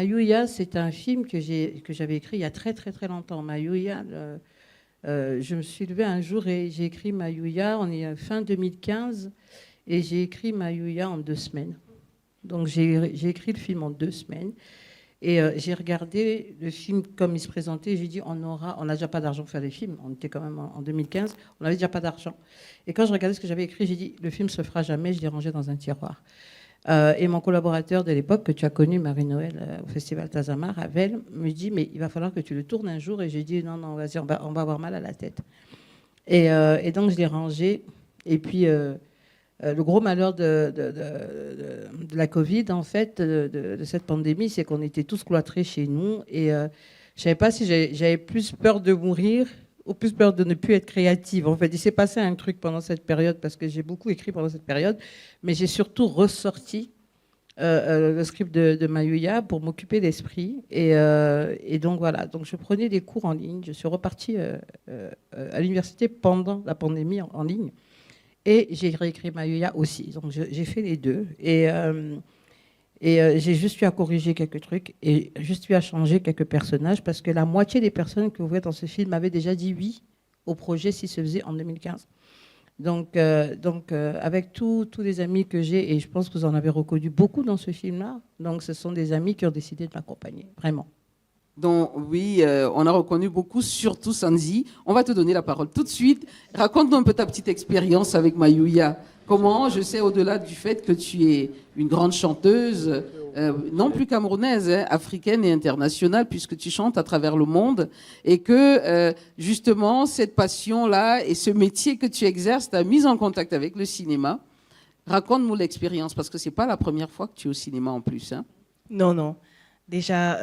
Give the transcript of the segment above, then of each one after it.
Mayuya, c'est un film que j'avais écrit il y a très très très longtemps. Mayuya, je me suis levée un jour et j'ai écrit Mayuya, on est fin 2015, et j'ai écrit Mayuya en 2 semaines. Donc j'ai écrit le film en 2 semaines. Et j'ai regardé le film comme il se présentait. J'ai dit, on n'a déjà pas d'argent pour faire des films. On était quand même en 2015. On n'avait déjà pas d'argent. Et quand je regardais ce que j'avais écrit, j'ai dit, le film se fera jamais. Je l'ai rangé dans un tiroir. Et mon collaborateur de l'époque, que tu as connu, Marie-Noël, au Festival Tazama, Ravel, me dit, mais il va falloir que tu le tournes un jour. Et j'ai dit, non, non, vas-y, on va avoir mal à la tête. Et donc, je l'ai rangé. Et puis... le gros malheur de la Covid, en fait, de cette pandémie, c'est qu'on était tous cloîtrés chez nous. Et je ne savais pas si j'avais plus peur de mourir ou plus peur de ne plus être créative. En fait, il s'est passé un truc pendant cette période, parce que j'ai beaucoup écrit pendant cette période, mais j'ai surtout ressorti le script de Mayuya pour m'occuper d'esprit. Et donc voilà, donc je prenais des cours en ligne. Je suis repartie à l'université pendant la pandémie en ligne. Et j'ai réécrit Mayuya aussi. Donc j'ai fait les deux. Et j'ai juste eu à corriger quelques trucs et juste eu à changer quelques personnages, parce que la moitié des personnes que vous voyez dans ce film avaient déjà dit oui au projet s'il se faisait en 2015. Donc avec tous les amis que j'ai, et je pense que vous en avez reconnu beaucoup dans ce film-là, donc ce sont des amis qui ont décidé de m'accompagner, vraiment. Donc oui, on a reconnu beaucoup, surtout Sanzi. On va te donner la parole tout de suite. Raconte-nous un peu ta petite expérience avec Mayuya. Comment, je sais, au-delà du fait que tu es une grande chanteuse, non plus camerounaise, hein, africaine et internationale, puisque tu chantes à travers le monde, et que justement, cette passion-là et ce métier que tu exerces t'a mise en contact avec le cinéma. Raconte-nous l'expérience, parce que ce n'est pas la première fois que tu es au cinéma en plus. Hein. Non, non. Déjà,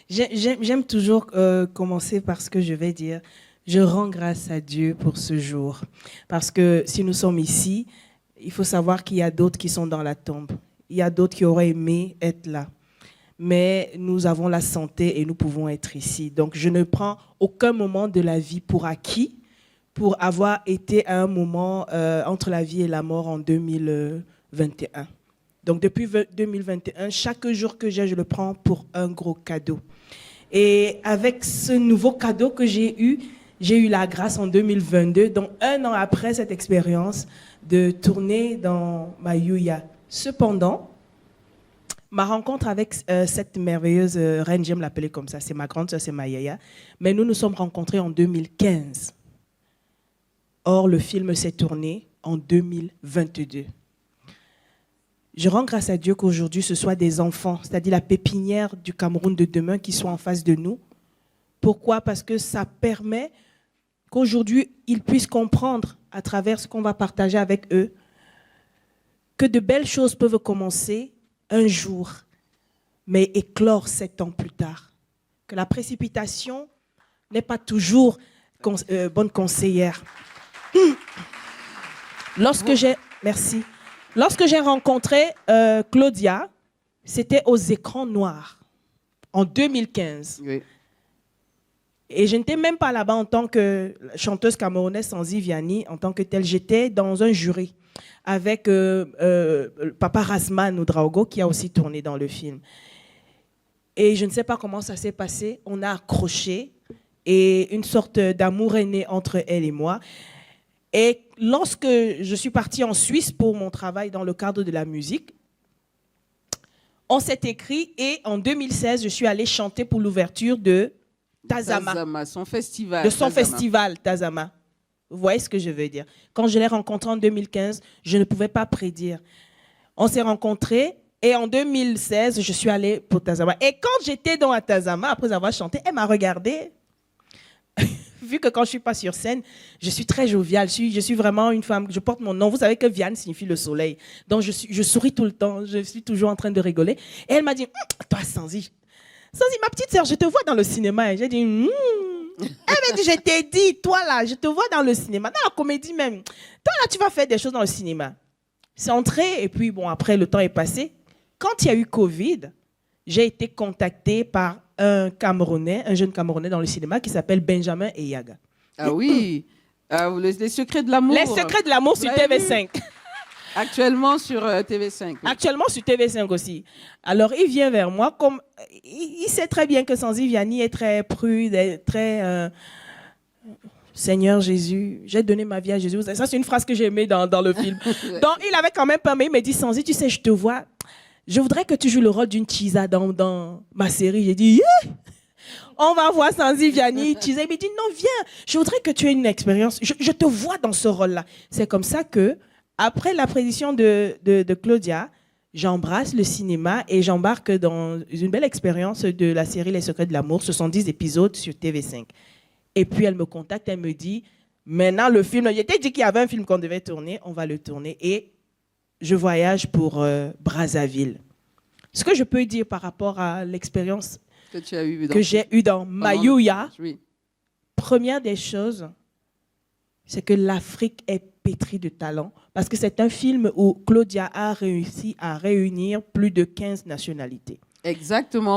j'aime toujours commencer par ce que je vais dire. Je rends grâce à Dieu pour ce jour. Parce que si nous sommes ici, il faut savoir qu'il y a d'autres qui sont dans la tombe. Il y a d'autres qui auraient aimé être là. Mais nous avons la santé et nous pouvons être ici. Donc, je ne prends aucun moment de la vie pour acquis, pour avoir été à un moment entre la vie et la mort en 2021. Donc, depuis 2021, chaque jour que j'ai, je le prends pour un gros cadeau. Et avec ce nouveau cadeau que j'ai eu la grâce en 2022, donc 1 an après cette expérience, de tourner dans Mayuya. Cependant, ma rencontre avec cette merveilleuse reine, j'aime l'appeler comme ça, c'est ma grande sœur, c'est ma yaya, mais nous nous sommes rencontrés en 2015. Or, le film s'est tourné en 2022. Je rends grâce à Dieu qu'aujourd'hui, ce soit des enfants, c'est-à-dire la pépinière du Cameroun de demain qui sont en face de nous. Pourquoi? Parce que ça permet qu'aujourd'hui, ils puissent comprendre à travers ce qu'on va partager avec eux que de belles choses peuvent commencer un jour, mais éclore 7 ans plus tard. Que la précipitation n'est pas toujours bonne conseillère. Lorsque j'ai rencontré Claudia, c'était aux écrans noirs, en 2015. Oui. Et je n'étais même pas là-bas en tant que chanteuse camerounaise Sanzi Vianney, en tant que telle. J'étais dans un jury avec Papa Rasman Oudraogo, qui a aussi tourné dans le film. Et je ne sais pas comment ça s'est passé. On a accroché et une sorte d'amour est né entre elle et moi. Et lorsque je suis partie en Suisse pour mon travail dans le cadre de la musique, on s'est écrit et en 2016, je suis allée chanter pour l'ouverture de Tazama, son festival. De son festival Tazama. Vous voyez ce que je veux dire? Quand je l'ai rencontré en 2015, je ne pouvais pas prédire. On s'est rencontrés et en 2016, je suis allée pour Tazama. Et quand j'étais dans Tazama, après avoir chanté, elle m'a regardée. Vu que quand je ne suis pas sur scène, je suis très joviale. Je suis vraiment une femme. Je porte mon nom. Vous savez que Vianne signifie le soleil. Donc, je souris tout le temps. Je suis toujours en train de rigoler. Et elle m'a dit, toi, Sanzi, ma petite sœur, je te vois dans le cinéma. Et j'ai dit, Elle m'a dit, je t'ai dit, toi là, je te vois dans le cinéma. Dans la comédie même. Toi là, tu vas faire des choses dans le cinéma. C'est entré. Et puis, bon, après, le temps est passé. Quand il y a eu Covid, j'ai été contactée par un jeune Camerounais dans le cinéma qui s'appelle Benjamin Eyaga. Ah oui, les secrets de l'amour. Les secrets de l'amour sur TV5. Actuellement sur TV5. Oui. Actuellement sur TV5 aussi. Alors, il vient vers moi, comme il sait très bien que Sanzi Vianney est très prude, est très Seigneur Jésus, j'ai donné ma vie à Jésus. Ça, c'est une phrase que j'ai aimée dans le film. Donc, il avait quand même peur, mais il m'a dit, Sanzi, tu sais, je te vois, je voudrais que tu joues le rôle d'une Chisa dans ma série. J'ai dit, yeah! On va voir Sanzi Vianney, Chisa. Il m'a dit, non, viens, je voudrais que tu aies une expérience. Je te vois dans ce rôle-là. C'est comme ça que, après la prédiction de Claudia, j'embrasse le cinéma et j'embarque dans une belle expérience de la série Les Secrets de l'amour. Ce sont 10 épisodes sur TV5. Et puis elle me contacte, elle me dit, maintenant le film, il était dit qu'il y avait un film qu'on devait tourner, on va le tourner. Et je voyage pour Brazzaville. Ce que je peux dire par rapport à l'expérience que j'ai eue dans Mayuya, oui. Première des choses, c'est que l'Afrique est pétrie de talent. Parce que c'est un film où Claudia a réussi à réunir plus de 15 nationalités. Exactement.